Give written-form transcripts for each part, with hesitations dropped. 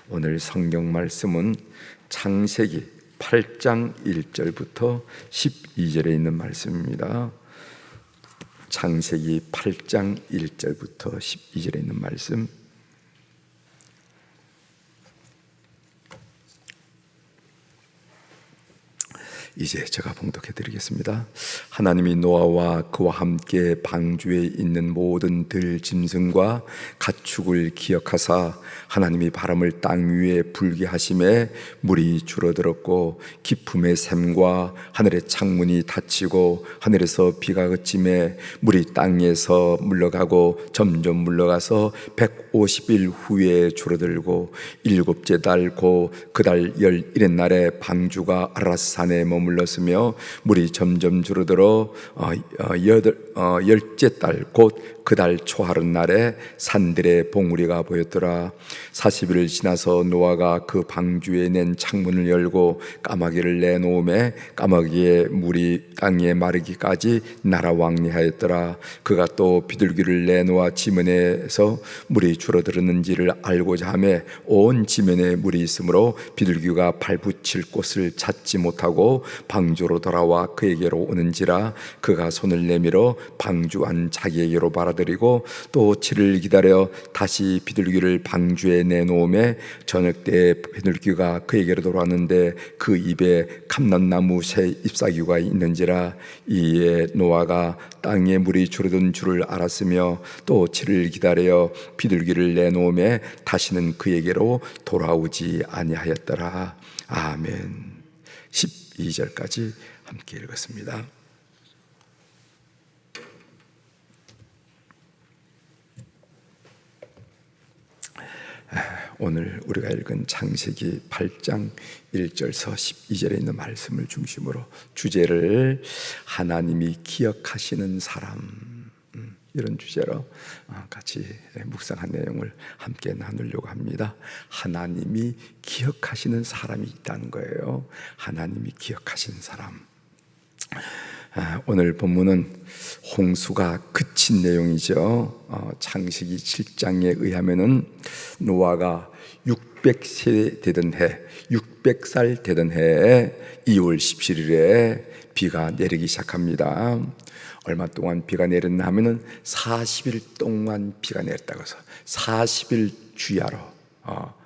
오늘 성경 말씀은 창세기 8장 1절부터 12절에 있는 말씀입니다. 창세기 8장 1절부터 12절에 있는 말씀. 이제 제가 봉독해 드리겠습니다. 하나님이 노아와 그와 함께 방주에 있는 모든 들 짐승과 가축을 기억하사 하나님이 바람을 땅 위에 불게 하심에 물이 줄어들었고 깊음의 샘과 하늘의 창문이 닫히고 하늘에서 비가 그침에 물이 땅에서 물러가고 점점 물러가서 150일 후에 줄어들고 일곱째 달 곧 그 달 11의 날에 방주가 아라산에 머물렀으며 물이 점점 줄어들어 열째 달 곧 그 달 초하룻 날에 산들의 봉우리가 보였더라. 40일을 지나서 노아가 그 방주에 낸 창문을 열고 까마귀를 내놓음에 까마귀의 물이 땅에 마르기까지 날아왕래하였더라. 그가 또 비둘기를 내놓아 지면에서 물이 줄어들었는지를 알고자 하며 온 지면에 물이 있으므로 비둘기가 발붙일 곳을 찾지 못하고 방주로 돌아와 그에게로 오는지라. 그가 손을 내밀어 방주 안 자기에게로 받아들이고 또 7일 기다려 다시 비둘기를 방주에 내놓음에 저녁 때 비둘기가 그에게로 돌아왔는데 그 입에 감람나무 새 잎사귀가 있는지라. 이에 노아가 땅에 물이 줄어든 줄을 알았으며 또 7일 기다려 비둘기를 내놓음에 다시는 그에게로 돌아오지 아니하였더라. 아멘. 12절까지 함께 읽었습니다. 오늘 우리가 읽은 창세기 8장 1절서 12절에 있는 말씀을 중심으로 주제를 하나님이 기억하시는 사람, 이런 주제로 같이 묵상한 내용을 함께 나누려고 합니다. 하나님이 기억하시는 사람이 있다는 거예요. 하나님이 기억하시는 사람. 오늘 본문은 홍수가 그친 내용이죠. 창세기 7장에 의하면은 노아가 600세 되던 해, 600살 되던 해에 2월 17일에 비가 내리기 시작합니다. 얼마 동안 비가 내렸나 하면은 40일 동안 비가 내렸다고 해서 40일 주야로,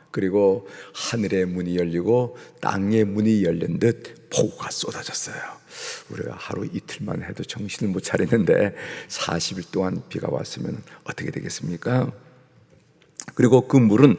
그리고 하늘의 문이 열리고 땅의 문이 열린 듯 폭우가 쏟아졌어요. 우리가 하루 이틀만 해도 정신을 못 차리는데 40일 동안 비가 왔으면 어떻게 되겠습니까? 그리고 그 물은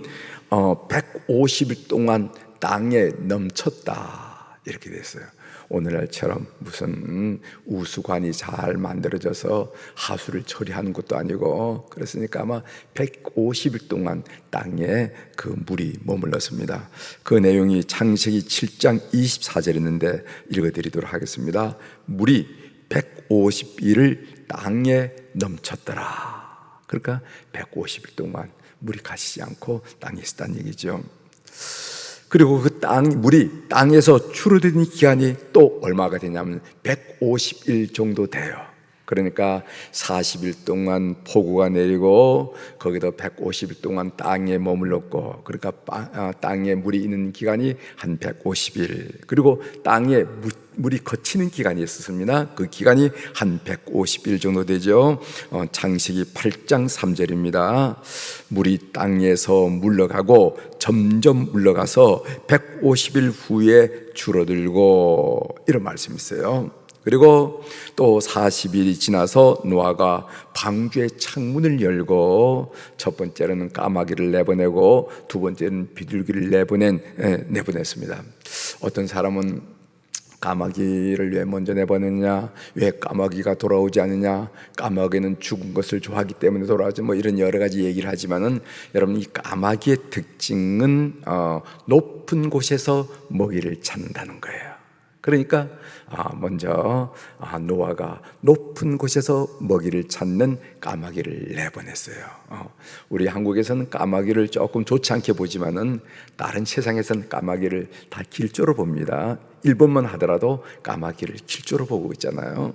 150일 동안 땅에 넘쳤다, 이렇게 됐어요. 오늘날처럼 무슨 우수관이 잘 만들어져서 하수를 처리하는 것도 아니고, 그랬으니까 아마 150일 동안 땅에 그 물이 머물렀습니다. 그 내용이 창세기 7장 24절에 있는데 읽어드리도록 하겠습니다. 물이 150일을 땅에 넘쳤더라. 그러니까 150일 동안 물이 가시지 않고 땅에 있었다는 얘기죠. 그리고 그 물이 땅에서 줄어드는 기간이 또 얼마가 되냐면 150일 정도 돼요. 그러니까 40일 동안 폭우가 내리고 거기도 150일 동안 땅에 머물렀고, 그러니까 땅에 물이 있는 기간이 한 150일, 그리고 땅에 물이 거치는 기간이 있었습니다. 그 기간이 한 150일 정도 되죠. 창세기 8장 3절입니다. 물이 땅에서 물러가고 점점 물러가서 150일 후에 줄어들고, 이런 말씀이 있어요. 그리고 또 40일이 지나서 노아가 방주의 창문을 열고, 첫 번째는 까마귀를 내보내고 두 번째는 비둘기를 내보냈습니다. 어떤 사람은 까마귀를 왜 먼저 내보냈냐, 왜 까마귀가 돌아오지 않느냐, 까마귀는 죽은 것을 좋아하기 때문에 돌아오지, 이런 여러 가지 얘기를 하지만은 여러분, 이 까마귀의 특징은 높은 곳에서 먹이를 찾는다는 거예요. 그러니까 먼저 노아가 높은 곳에서 먹이를 찾는 까마귀를 내보냈어요. 우리 한국에서는 까마귀를 조금 좋지 않게 보지만은 다른 세상에서는 까마귀를 다 길조로 봅니다. 일본만 하더라도 까마귀를 길조로 보고 있잖아요.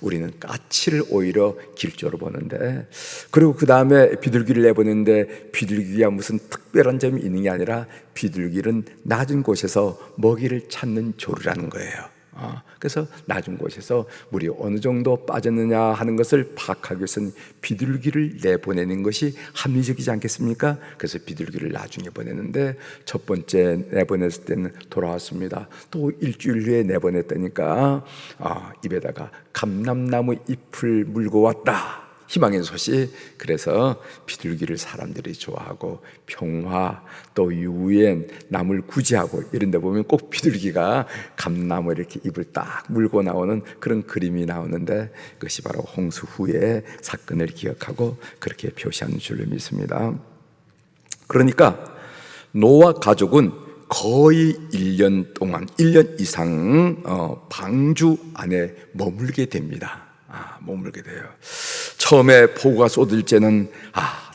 우리는 까치를 오히려 길조로 보는데, 그리고 그 다음에 비둘기를 내보냈는데 비둘기가 무슨 특별한 점이 있는 게 아니라 비둘기는 낮은 곳에서 먹이를 찾는 조류라는 거예요. 그래서 낮은 곳에서 물이 어느 정도 빠졌느냐 하는 것을 파악하기 위해서는 비둘기를 내보내는 것이 합리적이지 않겠습니까? 그래서 비둘기를 나중에 보내는데 첫 번째 내보냈을 때는 돌아왔습니다. 또 일주일 후에 내보냈다니까 입에다가 감람나무 잎을 물고 왔다, 희망의 소식. 그래서 비둘기를 사람들이 좋아하고 평화 또 유엔 나무를 구제하고 이런 데 보면 꼭 비둘기가 감나무 이렇게 잎을 딱 물고 나오는 그런 그림이 나오는데, 그것이 바로 홍수 후의 사건을 기억하고 그렇게 표시하는 줄로 믿습니다. 그러니까 노아 가족은 거의 1년 동안 1년 이상 방주 안에 머물게 됩니다. 머물게 돼요. 처음에 폭우가 쏟을 때는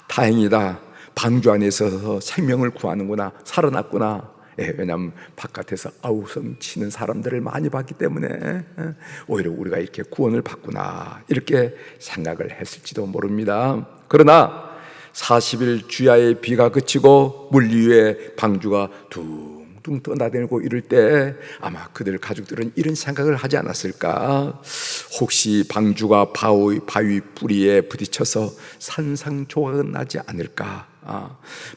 다행이다, 방주 안에 있어서 생명을 구하는구나, 살아났구나. 왜냐하면 바깥에서 아우성 치는 사람들을 많이 봤기 때문에 오히려 우리가 이렇게 구원을 받구나, 이렇게 생각을 했을지도 모릅니다. 그러나 40일 주야의 비가 그치고 물 위에 방주가 둥둥 떠나들고 이럴 때 아마 그들 가족들은 이런 생각을 하지 않았을까? 혹시 방주가 바위 뿌리에 부딪혀서 산상조각은 나지 않을까?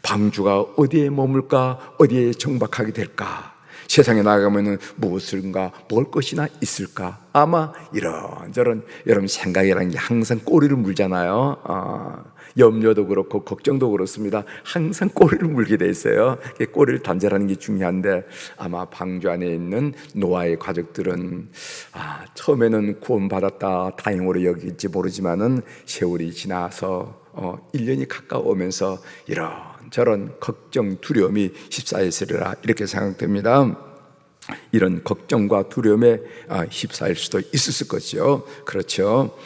방주가 어디에 머물까? 어디에 정박하게 될까? 세상에 나가면은 무엇인가 먹을 것이나 있을까? 아마 이런저런 여러분 생각이라는 게 항상 꼬리를 물잖아요. 염려도 그렇고 걱정도 그렇습니다. 항상 꼬리를 물게 돼 있어요. 꼬리를 단절하는 게 중요한데 아마 방주 안에 있는 노아의 가족들은 처음에는 구원받았다 다행으로 여길지 모르지만은 세월이 지나서 1년이 가까워오면서 이런저런 걱정 두려움이 휩싸였으리라 이렇게 생각됩니다. 이런 걱정과 두려움에 휩싸일 수도 있었을 거죠. 그렇죠.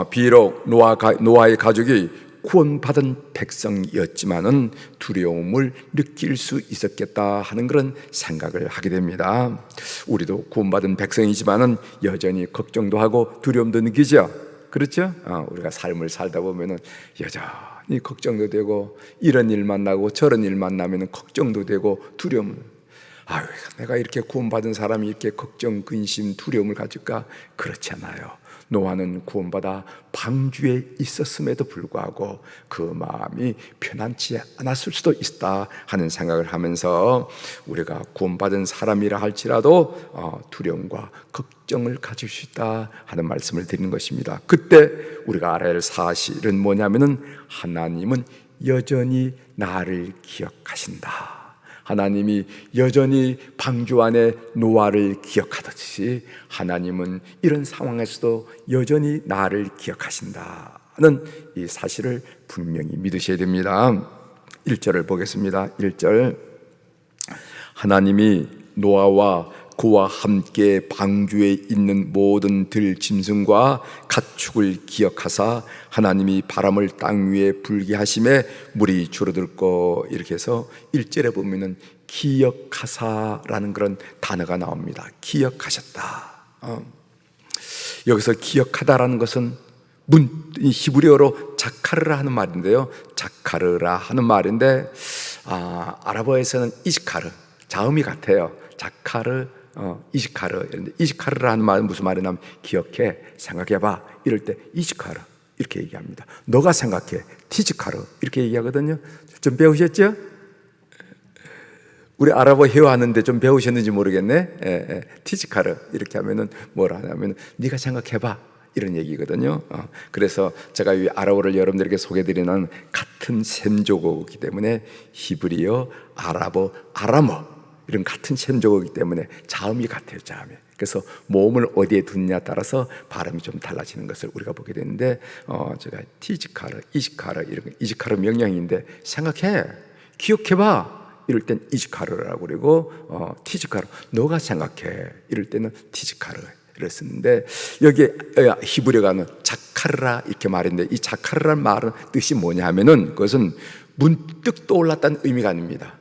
비록 노아의 가족이 구원받은 백성이었지만은 두려움을 느낄 수 있었겠다 하는 그런 생각을 하게 됩니다. 우리도 구원받은 백성이지만은 여전히 걱정도 하고 두려움도 느끼죠. 그렇죠? 우리가 삶을 살다 보면은 여전히 걱정도 되고 이런 일 만나고 저런 일 만나면은 걱정도 되고 두려움. 내가 이렇게 구원받은 사람이 이렇게 걱정, 근심, 두려움을 가질까? 그렇지 않아요. 노아는 구원받아 방주에 있었음에도 불구하고 그 마음이 편안치 않았을 수도 있다 하는 생각을 하면서 우리가 구원받은 사람이라 할지라도 두려움과 걱정을 가질 수 있다 하는 말씀을 드리는 것입니다. 그때 우리가 알아야 할 사실은 뭐냐면은 하나님은 여전히 나를 기억하신다. 하나님이 여전히 방주 안에 노아를 기억하듯이 하나님은 이런 상황에서도 여전히 나를 기억하신다는 이 사실을 분명히 믿으셔야 됩니다. 1절을 보겠습니다. 1절, 하나님이 노아와 그와 함께 방주에 있는 모든 들 짐승과 가축을 기억하사 하나님이 바람을 땅 위에 불게 하심에 물이 줄어들고, 이렇게 해서 1절에 보면은 기억하사라는 그런 단어가 나옵니다. 기억하셨다. 여기서 기억하다라는 것은 히브리어로 자카르라 하는 말인데요. 자카르라 하는 말인데 아랍어에서는 이시카르, 자음이 같아요. 자카르, 이시카르. 이시카르라 하는 말은 무슨 말이냐면 기억해, 생각해봐 이럴 때 이시카르 이렇게 얘기합니다. 너가 생각해, 티지카르 이렇게 얘기하거든요. 좀 배우셨죠? 우리 아랍어 회화하는데 좀 배우셨는지 모르겠네. 티지카르 이렇게 하면은 뭐라 하냐면 네가 생각해봐 이런 얘기거든요. 그래서 제가 이 아랍어를 여러분들에게 소개드리는 같은 셈조어이기 때문에 히브리어, 아랍어, 아람어 이런 같은 셈조어이기 때문에 자음이 같아요. 자음이. 그래서 몸을 어디에 두느냐에 따라서 발음이 좀 달라지는 것을 우리가 보게 되는데 제가 티지카르, 이시카르 이런 이시카르 명령인데 생각해, 기억해봐 이럴 땐 이즈카르라고 그러고 티즈카르, 너가 생각해 이럴 때는 티즈카르를 쓰는데, 여기 히브리어가는 자카르라 이렇게 말했는데, 이 자카르라는 말은 뜻이 뭐냐 하면은 그것은 문득 떠올랐다는 의미가 아닙니다.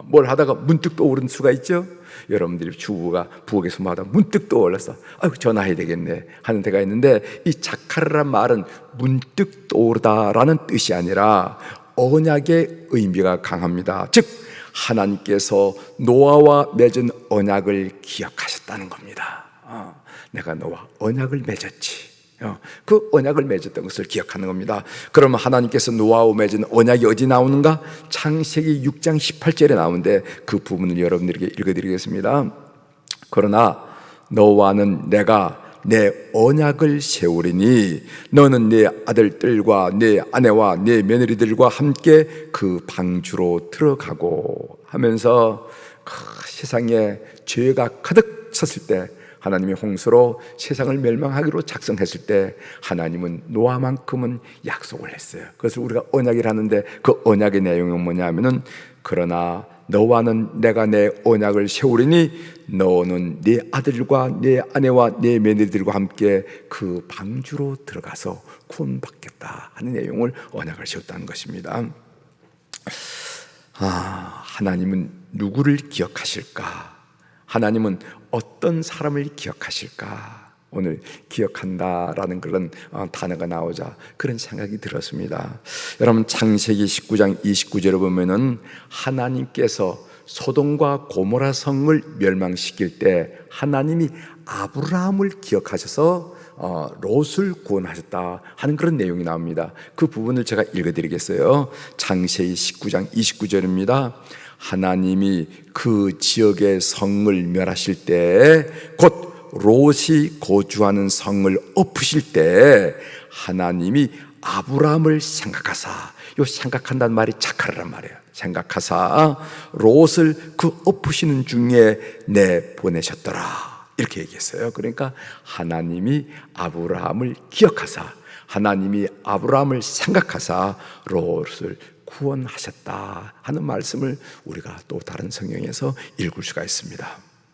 뭘 하다가 문득 떠오른 수가 있죠. 여러분들이 주부가 부엌에서 뭐 하다 문득 떠올랐어, 아유 전화해야 되겠네 하는 데가 있는데, 이 자카르란 말은 문득 떠오르다라는 뜻이 아니라 언약의 의미가 강합니다. 즉 하나님께서 노아와 맺은 언약을 기억하셨다는 겁니다. 내가 너와 언약을 맺었지, 그 언약을 맺었던 것을 기억하는 겁니다. 그러면 하나님께서 노아와 맺은 언약이 어디 나오는가? 창세기 6장 18절에 나오는데, 그 부분을 여러분들에게 읽어드리겠습니다. 그러나 너와는 내가 내 언약을 세우리니 너는 네 아들들과 네 아내와 네 며느리들과 함께 그 방주로 들어가고 하면서, 세상에 죄가 가득 찼을 때, 하나님이 홍수로 세상을 멸망하기로 작성했을 때 하나님은 노아만큼은 약속을 했어요. 그것을 우리가 언약이라는데, 그 언약의 내용은 뭐냐 하면은, 그러나 너와는 내가 내 언약을 세우리니 너는 네 아들과 네 아내와 네 며느리들과 함께 그 방주로 들어가서 구원받겠다 하는 내용을 언약을 세웠다는 것입니다. 하나님은 누구를 기억하실까? 하나님은 어떤 사람을 기억하실까? 오늘 기억한다라는 그런 단어가 나오자 그런 생각이 들었습니다. 여러분, 창세기 19장 29절에 보면은 하나님께서 소돔과 고모라 성을 멸망시킬 때 하나님이 아브라함을 기억하셔서 롯을 구원하셨다 하는 그런 내용이 나옵니다. 그 부분을 제가 읽어드리겠어요. 창세기 19장 29절입니다. 하나님이 그 지역의 성을 멸하실 때, 곧 롯이 거주하는 성을 엎으실 때 하나님이 아브라함을 생각하사, 요 생각한다는 말이 자카르란 말이에요. 생각하사 롯을 그 엎으시는 중에 내보내셨더라 이렇게 얘기했어요. 그러니까 하나님이 아브라함을 기억하사, 하나님이 아브라함을 생각하사 롯을 구원하셨다 하는 말씀을 우리가 또 다른 성경에서 읽을 수가 있습니다.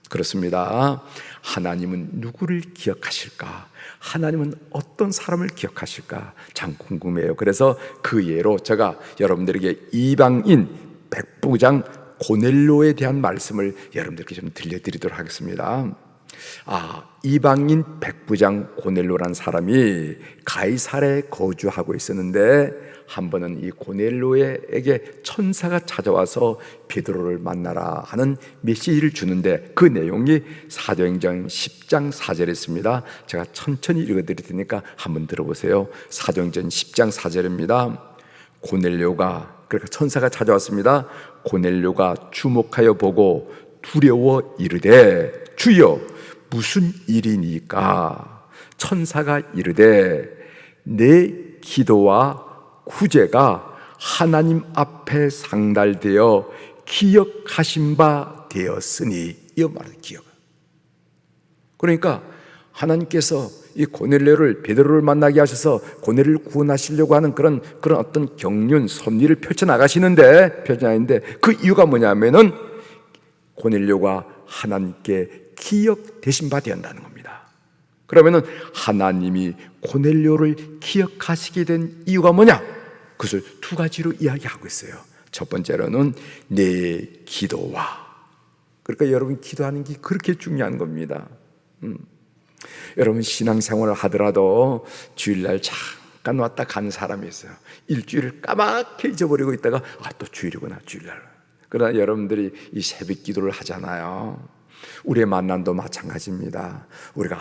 그렇습니다. 하나님은 누구를 기억하실까? 하나님은 어떤 사람을 기억하실까? 참 궁금해요. 그래서 그 예로 제가 여러분들에게 이방인 백부장 고넬료에 대한 말씀을 여러분들께 좀 들려드리도록 하겠습니다. 이방인 백부장 고넬료라는 사람이 가이사랴에 거주하고 있었는데, 한 번은 이 고넬료에게 천사가 찾아와서 베드로를 만나라 하는 메시지를 주는데, 그 내용이 사도행전 10장 4절에 있습니다. 제가 천천히 읽어드릴 테니까 한번 들어보세요. 사도행전 10장 4절입니다. 고넬료가, 그러니까 천사가 찾아왔습니다. 고넬료가 주목하여 보고 두려워 이르되, 주여 무슨 일이니까? 천사가 이르되, 내 기도와 구제가 하나님 앞에 상달되어 기억하신 바 되었으니, 이 말은 기억. 그러니까 하나님께서 이 고넬료를, 베드로를 만나게 하셔서 고넬료를 구원하시려고 하는 그런 어떤 경륜, 섭리를 펼쳐나가시는데, 그 이유가 뭐냐면은 고넬료가 하나님께 기억되신 바 되었다는 겁니다. 그러면은 하나님이 고넬료를 기억하시게 된 이유가 뭐냐? 그것을 두 가지로 이야기하고 있어요. 첫 번째로는 내 기도와, 그러니까 여러분 기도하는 게 그렇게 중요한 겁니다. 여러분 신앙생활을 하더라도 주일날 잠깐 왔다 간 사람이 있어요. 일주일을 까맣게 잊어버리고 있다가 또 주일이구나, 주일날. 그러나 여러분들이 이 새벽 기도를 하잖아요. 우리의 만남도 마찬가지입니다. 우리가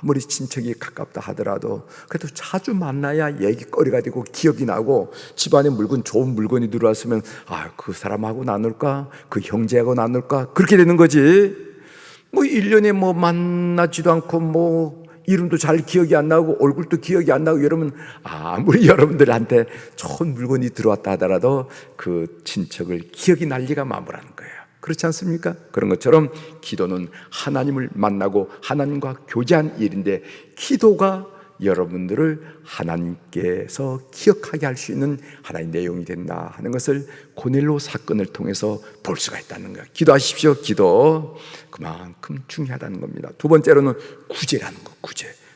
아무리 친척이 가깝다 하더라도 그래도 자주 만나야 얘기거리가 되고 기억이 나고, 집안에 물건, 좋은 물건이 들어왔으면 그 사람하고 나눌까, 그 형제하고 나눌까, 그렇게 되는 거지. 1년에 만나지도 않고 이름도 잘 기억이 안 나고 얼굴도 기억이 안 나고, 여러분 아무리 여러분들한테 좋은 물건이 들어왔다 하더라도 그 친척을 기억이 날 리가 마무라는 거예요. 그렇지 않습니까? 그런 것처럼 기도는 하나님을 만나고 하나님과 교제한 일인데, 기도가 여러분들을 하나님께서 기억하게 할 수 있는 하나의 내용이 된다 하는 것을 고넬료 사건을 통해서 볼 수가 있다는 거예요. 기도하십시오. 기도 그만큼 중요하다는 겁니다. 두 번째로는 구제라는 거.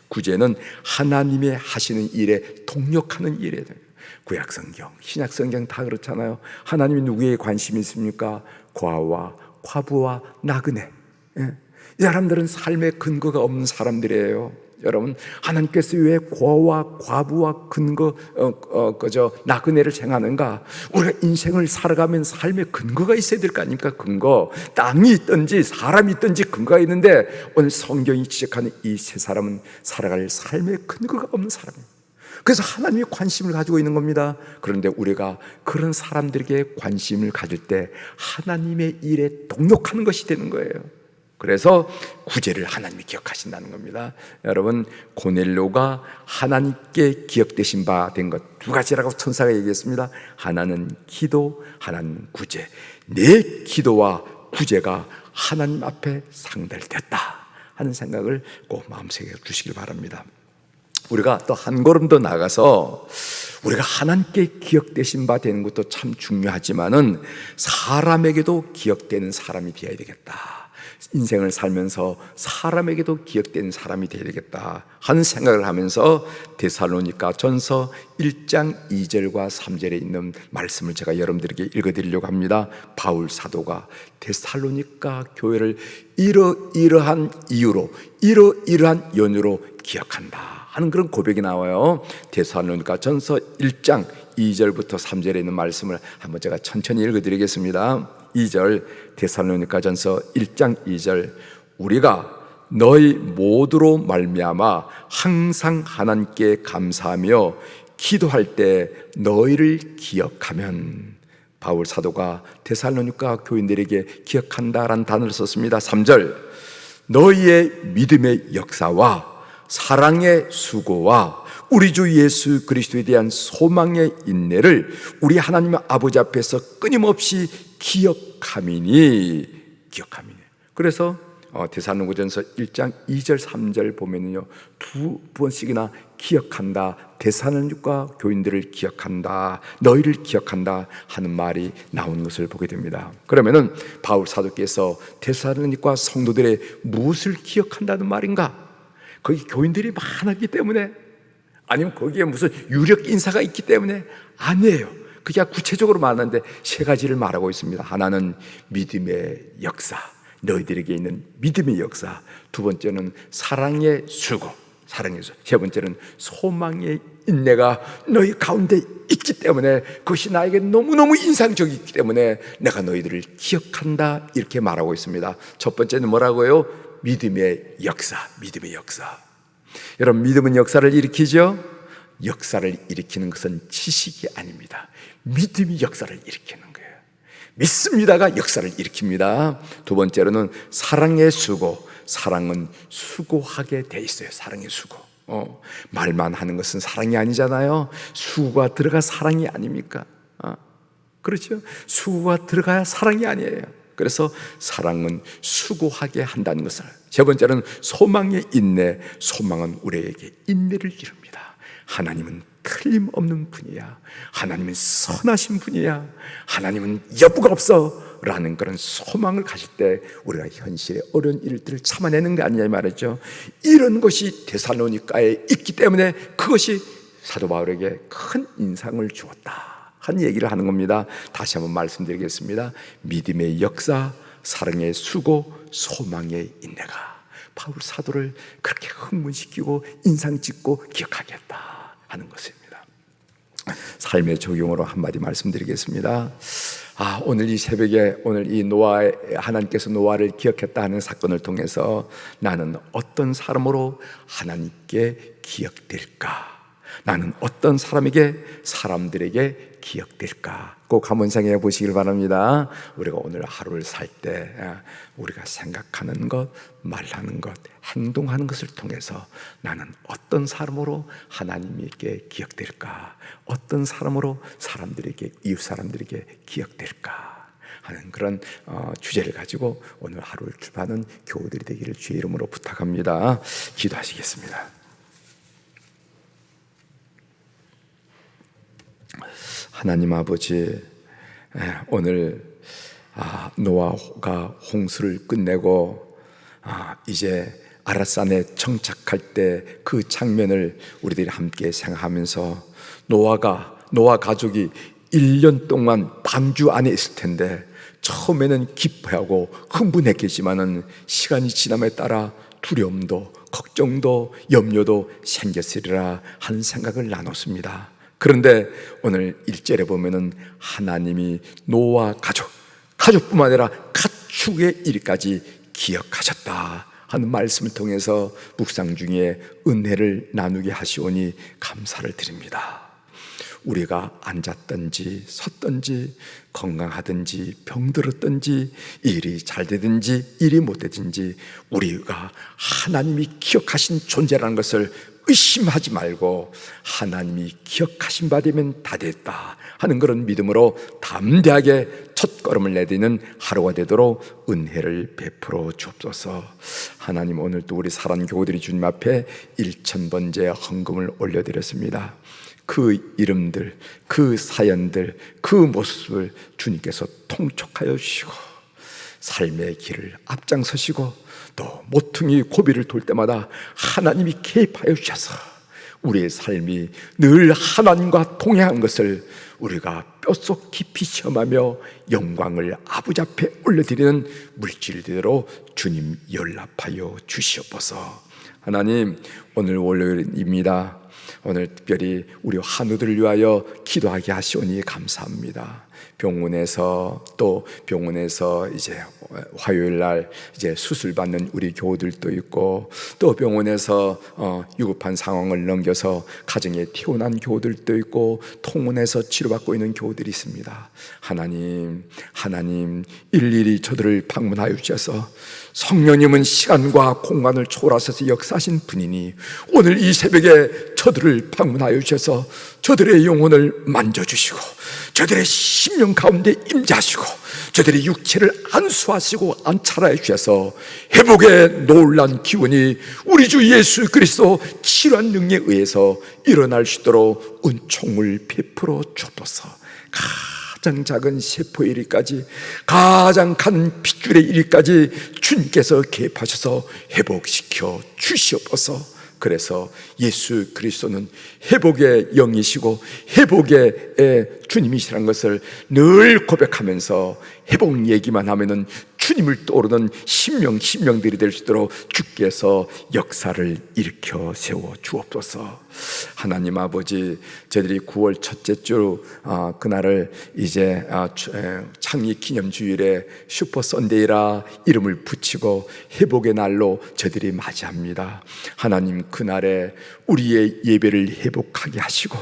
구제는 하나님의 하시는 일에 동력하는 일에 돼요. 구약성경, 신약성경 다 그렇잖아요. 하나님이 누구에게 관심이 있습니까? 과와 과부와 나그네. 이 사람들은 삶의 근거가 없는 사람들이에요. 여러분, 하나님께서 왜 고아와 과부와 나그네를 행하는가? 우리가 인생을 살아가면 삶의 근거가 있어야 될 거 아닙니까? 근거. 땅이 있든지 사람이 있든지 근거가 있는데 오늘 성경이 지적하는 이 세 사람은 살아갈 삶의 근거가 없는 사람이에요. 그래서 하나님이 관심을 가지고 있는 겁니다. 그런데 우리가 그런 사람들에게 관심을 가질 때 하나님의 일에 동력하는 것이 되는 거예요. 그래서 구제를 하나님이 기억하신다는 겁니다. 여러분, 고넬료가 하나님께 기억되신 바 된 것 두 가지라고 천사가 얘기했습니다. 하나는 기도, 하나는 구제. 내 기도와 구제가 하나님 앞에 상달됐다 하는 생각을 꼭 마음속에 주시길 바랍니다. 우리가 또 한 걸음 더 나가서 우리가 하나님께 기억되신 바 되는 것도 참 중요하지만은 사람에게도 기억되는 사람이 되어야 되겠다. 인생을 살면서 사람에게도 기억되는 사람이 되어야 되겠다 하는 생각을 하면서 데살로니가 전서 1장 2절과 3절에 있는 말씀을 제가 여러분들에게 읽어드리려고 합니다. 바울 사도가 데살로니가 교회를 이러이러한 이유로 이러이러한 연유로 기억한다 하는 그런 고백이 나와요. 데살로니가 전서 1장 2절부터 3절에 있는 말씀을 한번 제가 천천히 읽어드리겠습니다. 2절, 데살로니가전서 1장 2절. 우리가 너희 모두로 말미암아 항상 하나님께 감사하며 기도할 때 너희를 기억하면, 바울 사도가 데살로니가 교인들에게 기억한다라는 단어를 썼습니다. 3절, 너희의 믿음의 역사와 사랑의 수고와 우리 주 예수 그리스도에 대한 소망의 인내를 우리 하나님 아버지 앞에서 끊임없이 기억함이니. 그래서 데살로니가전서 1장 2절 3절 보면요, 두 번씩이나 기억한다, 데살로니가 교인들을 기억한다, 너희를 기억한다 하는 말이 나오는 것을 보게 됩니다. 그러면은 바울 사도께서 데살로니가 성도들의 무엇을 기억한다는 말인가? 거기 교인들이 많았기 때문에, 아니면 거기에 무슨 유력 인사가 있기 때문에? 아니에요. 그게 구체적으로 말하는데 세 가지를 말하고 있습니다. 하나는 믿음의 역사, 너희들에게 있는 믿음의 역사. 두 번째는 사랑의 수고, 세 번째는 소망의 인내가 너희 가운데 있기 때문에, 그것이 나에게 너무너무 인상적이기 때문에 내가 너희들을 기억한다, 이렇게 말하고 있습니다. 첫 번째는 뭐라고요? 믿음의 역사. 여러분, 믿음은 역사를 일으키죠? 역사를 일으키는 것은 지식이 아닙니다. 믿음이 역사를 일으키는 거예요. 믿습니다가 역사를 일으킵니다. 두 번째로는 사랑의 수고. 사랑은 수고하게 돼 있어요. 사랑의 수고. 말만 하는 것은 사랑이 아니잖아요. 수고가 들어가 사랑이 아닙니까? 그렇죠? 수고가 들어가야 사랑이 아니에요. 그래서 사랑은 수고하게 한다는 것을. 세 번째는 소망의 인내. 소망은 우리에게 인내를 이룹니다. 하나님은 틀림없는 분이야. 하나님은 선하신 분이야. 하나님은 여부가 없어 라는 그런 소망을 가질 때 우리가 현실의 어려운 일들을 참아내는 게 아니냐 말이죠. 이런 것이 데살로니가에 있기 때문에 그것이 사도 바울에게 큰 인상을 주었다 한 얘기를 하는 겁니다. 다시 한번 말씀드리겠습니다. 믿음의 역사, 사랑의 수고, 소망의 인내가 바울 사도를 그렇게 흥분시키고 인상 찍고 기억하게 했다 하는 것입니다. 삶의 적용으로 한마디 말씀드리겠습니다. 오늘 이 새벽에, 오늘 이 하나님께서 노아를 기억했다 하는 사건을 통해서 나는 어떤 사람으로 하나님께 기억될까? 나는 어떤 사람들에게 기억될까? 꼭 한번 생각해 보시길 바랍니다. 우리가 오늘 하루를 살 때 우리가 생각하는 것, 말하는 것, 행동하는 것을 통해서 나는 어떤 사람으로 하나님께 기억될까? 어떤 사람으로 이웃 사람들에게 기억될까? 하는 그런 주제를 가지고 오늘 하루를 출발하는 교우들이 되기를 주의 이름으로 부탁합니다. 기도하시겠습니다. 하나님 아버지, 오늘 노아가 홍수를 끝내고 이제 아라산에 정착할 때 그 장면을 우리들이 함께 생각하면서 노아 가족이 1년 동안 방주 안에 있을 텐데 처음에는 기뻐하고 흥분했겠지만은 시간이 지남에 따라 두려움도 걱정도 염려도 생겼으리라 하는 생각을 나눴습니다. 그런데 오늘 1절에 보면은 하나님이 노아 가족뿐만 아니라 가축의 일까지 기억하셨다 하는 말씀을 통해서 묵상 중에 은혜를 나누게 하시오니 감사를 드립니다. 우리가 앉았든지 섰든지 건강하든지 병들었든지 일이 잘 되든지 일이 못 되든지 우리가 하나님이 기억하신 존재라는 것을 의심하지 말고 하나님이 기억하신 바 되면 다 됐다 하는 그런 믿음으로 담대하게 첫걸음을 내딛는 하루가 되도록 은혜를 베풀어 주옵소서. 하나님, 오늘도 우리 사랑 교우들이 주님 앞에 1000번째 헌금을 올려드렸습니다. 그 이름들, 그 사연들, 그 모습을 주님께서 통촉하여 주시고 삶의 길을 앞장서시고 또 모퉁이 고비를 돌 때마다 하나님이 개입하여 주셔서 우리의 삶이 늘 하나님과 동행한 것을 우리가 뼛속 깊이 시험하며 영광을 아버지 앞에 올려드리는 물질대로 주님 연락하여 주시옵소서. 하나님, 오늘 월요일입니다. 오늘 특별히 우리 환우들을 위하여 기도하게 하시오니 감사합니다. 병원에서 이제 화요일 날 이제 수술 받는 우리 교우들도 있고 또 병원에서 위급한 상황을 넘겨서 가정에 태어난 교우들도 있고 통원에서 치료받고 있는 교우들이 있습니다. 하나님 일일이 저들을 방문하여 주셔서 성령님은 시간과 공간을 초월하셔서 역사하신 분이니 오늘 이 새벽에 저들을 방문하여 주셔서 저들의 영혼을 만져주시고 저들의 심령 가운데 임재하시고 저들의 육체를 안수하시고 안찰하여 주셔서 회복의 놀란 기운이 우리 주 예수 그리스도 치료한 능력에 의해서 일어날 수 있도록 은총을 베풀어 주옵소서. 가장 작은 세포의 일까지 가장 큰 핏줄의 일까지 주님께서 개입하셔서 회복시켜 주시옵소서. 그래서 예수 그리스도는 회복의 영이시고 회복의 주님이시라는 것을 늘 고백하면서 회복 얘기만 하면은 주님을 떠오르는 심령들이 될 수 있도록 주께서 역사를 일으켜 세워 주옵소서. 하나님 아버지, 저희들이 9월 첫째 주 그날을 이제 창립 기념주일에 슈퍼 선데이라 이름을 붙이고 회복의 날로 저희들이 맞이합니다. 하나님, 그날에 우리의 예배를 회복하게 하시고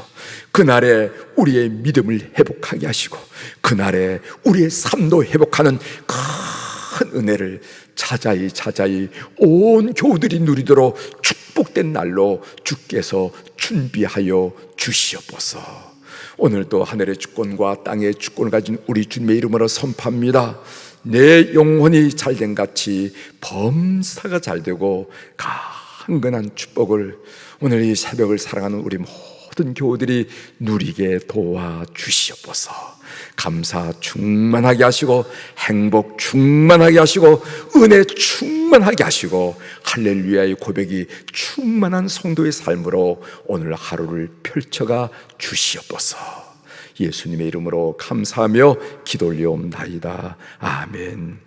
그날에 우리의 믿음을 회복하게 하시고 그날에 우리의 삶도 회복하는 큰 은혜를 자자히 온 교우들이 누리도록 축복된 날로 주께서 준비하여 주시옵소서. 오늘도 하늘의 주권과 땅의 주권을 가진 우리 주님의 이름으로 선포합니다. 내 영혼이 잘된 같이 범사가 잘되고 강건한 축복을 오늘 이 새벽을 사랑하는 우리 모든 교우들이 누리게 도와주시옵소서. 감사 충만하게 하시고 행복 충만하게 하시고 은혜 충만하게 하시고 할렐루야의 고백이 충만한 성도의 삶으로 오늘 하루를 펼쳐가 주시옵소서. 예수님의 이름으로 감사하며 기도 올리옵나이다. 아멘.